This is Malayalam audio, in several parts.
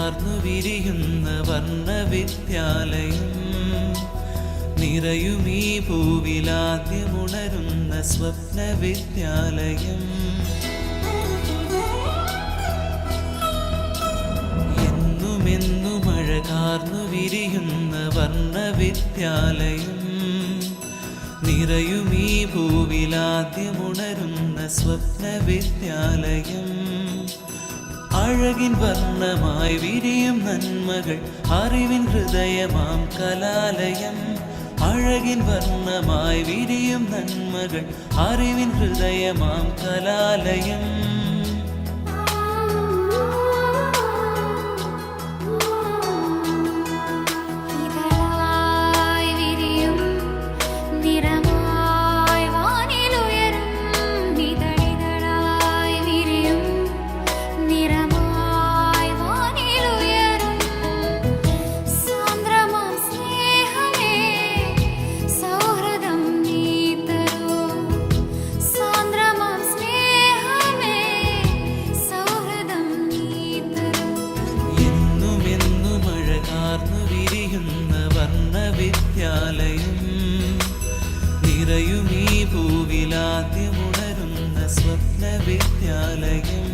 കാർന്നു വിരിയുന്ന വർണ്ണവിദ്യാലയം, നിറയുമീ ഭൂവിലാദ്യമുണരുന്ന സ്വപ്നവിദ്യാലയം. എന്നുമെന്നു മഴ കാർന്നു വിരിയുന്ന വർണ്ണവിദ്യാലയം, നിറയുമീ ഭൂവിലാദ്യമുണരുന്ന സ്വപ്നവിദ്യാലയം. അഴകിൻ വർണ്ണമായി വിരിയും നന്മകൾ അറിവിൻ ഹൃദയമാം കലാലയം. അഴകിൻ വർണ്ണമായി വിരിയും നന്മകൾ അറിവിൻ ഹൃദയമാം കലാലയം. വർണ്ണവിദ്യാലയം, നിറയുമീ ഭൂവിലാദ്യമുണരുന്ന സ്വപ്നവിദ്യാലയം.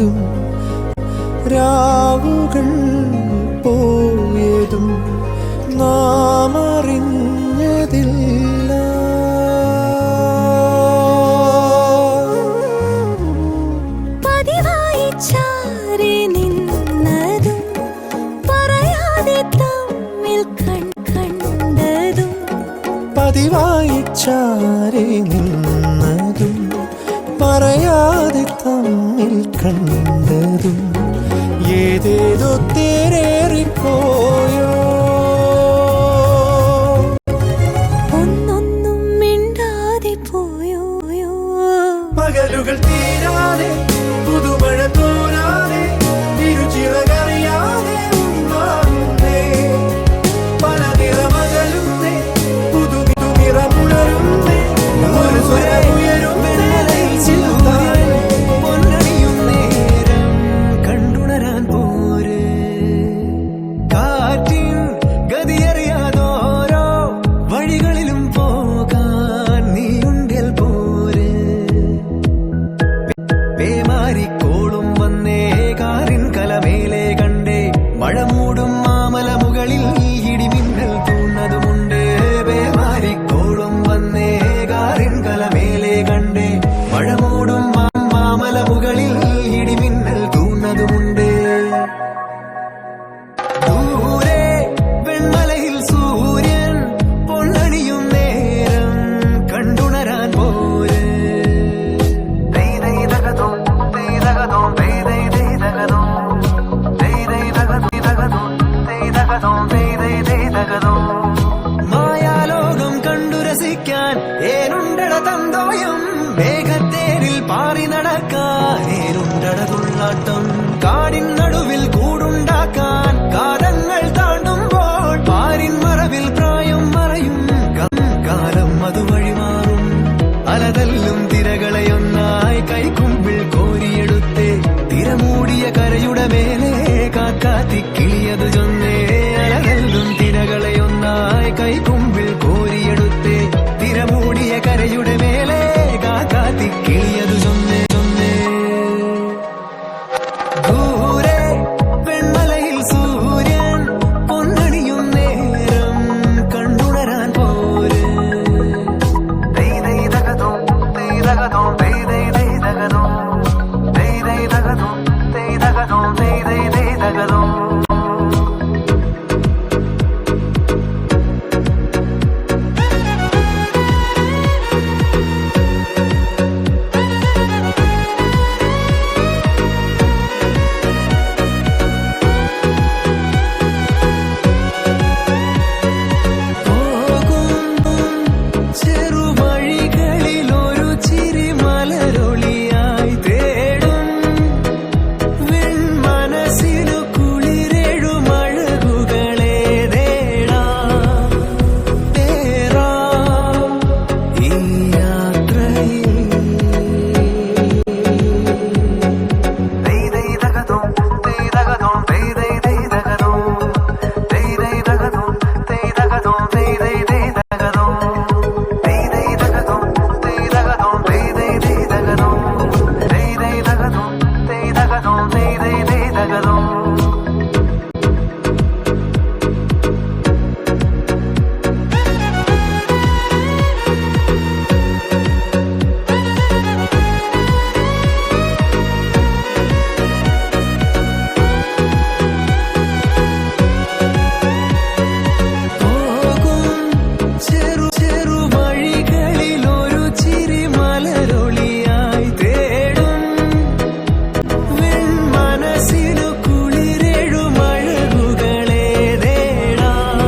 വന്നതും രാവുകൾ പോയതും നാം അറിഞ്ഞതില്ല. പതിവായി ചാരി നിന്നതും പറയാതെ തമ്മിൽ കണ്ടതും പതിവായി ചാരി നിന്നതും പറയാതെ തമ്മിൽ കണ്ടതും ഏതേതോ തേരേറിപ്പോയോ. ഒന്നൊന്നും മിണ്ടാതെ പോയോ. പകലുകൾ തീരാതെ പുതുമഴ തോരാതെ ഇരുചിറകറിയാതെ ഉണ്ണാറുന്നേ. പല നിറമകലുന്നേ പുതുനിറമുണരുന്നേ. ഒരു സ്വരമുയരും പൊന്നണിയും നേരം കണ്ടുണരാൻ പോര്. കാറ്റിൻ ഗതിയറിയാതോരോ വഴികളിലും പോകാൻ നീയുണ്ടിൽ പോര്. പേമാരിക്കോളും വന്നേ കാറിൻ കലമേലെ കണ്ടേ മഴ മൂടും മാമല മുകളിൽ ഇടിമിന്നൽ തൂന്നതുമുണ്ട്. പേമാരിക്കോളും വന്നേ കാറിൻ കലമേലെ കണ്ടേ മഴ മൂടും മാമല മുകളിൽ ഇടിമിന്നൽ തൂന്നതുമുണ്ട്. ദൂരെ വെൺമലയിൽ സൂര്യൻ പൊന്നണിയും നേരം കണ്ടുണരാൻ പോര്. മായാലോകം കണ്ടു രസിക്കാൻ ഏനുണ്ടട തന്തോയം. മേഘത്തേരിൽ പാറി നടക്കാൻ ഏനുണ്ടട തുള്ളാട്ടം. കാടിൻ നടുവിൽ കൂടുണ്ടാക്കാൻ കാലങ്ങൾ താണ്ടുമ്പോൾ പാരിൻ മറവിൽ പ്രായം മറയും. കാലം അതുവഴി മാറും. അലതല്ലും തിരകളെയൊന്നായി കൈക്കുമ്പിൾ കോരിയെടുത്തേ തിരമൂടിയ കരയുടെ മേലെ കാക്കാത്തി കിളിയതു ചൊന്നേ. അലതല്ലും തിരകളെയൊന്നായി കൈക്കുമ്പിൾ കോരിയെടുത്തേ തിരമൂടിയ കരയുടെ മേലെ കാക്കാത്തി കിളിയതു ചൊന്നേ. ദൂരെ വെൺമലയിൽ സൂര്യൻ പൊന്നണിയും നേരം കണ്ടുണരാൻ പോര്. ചെറുവഴികളിൽ ഒരു ചിരി മലരൊളിയായി തേടും. വെൺമനസ്സിനു കുളിരെഴുമഴകുകളെ തേടാം. തേറാം ഈ യാത്രയിൽ. ചെറുവഴികളിൽ ഒരു ചിരി മലരൊളിയായി തേടും. വെൺമനസ്സിനു കുളിരെഴുമഴകുകളെ തേടാം.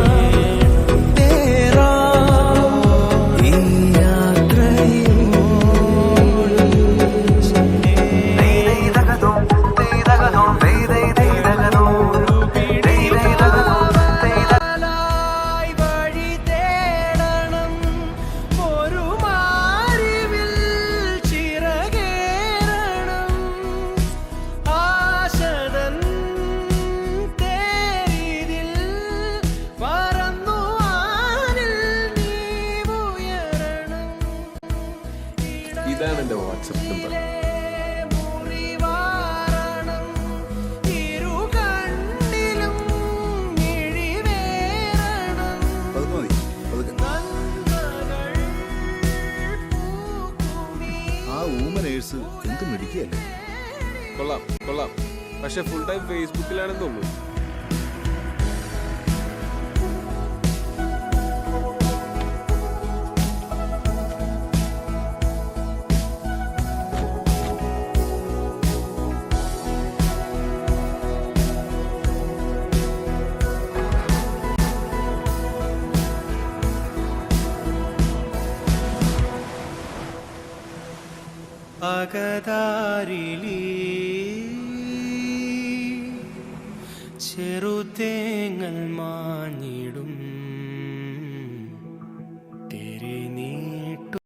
തേറാം ഈ യാത്രയിൽ. വഴി തേടണം ഒരു മാറിവിൽ ചിറകേറണം. ആശതൻ തേരിതിൽ പറന്നു വാനിൽ നീ ഉയരണം. ഇതാണ് എൻ്റെ വാട്സപ്പ് നമ്പർ. മുറിവാറ ഊമ നേഴ്സ് എന്ത് മിടിക്കുകയല്ലേ. കൊള്ളാം കൊള്ളാം. പക്ഷെ ഫുൾ ടൈം ഫേസ്ബുക്കിലാണെന്ന് തോന്നുന്നു. അകതാരിലി ചെറുതേങ്ങൽ മാഞ്ഞിടും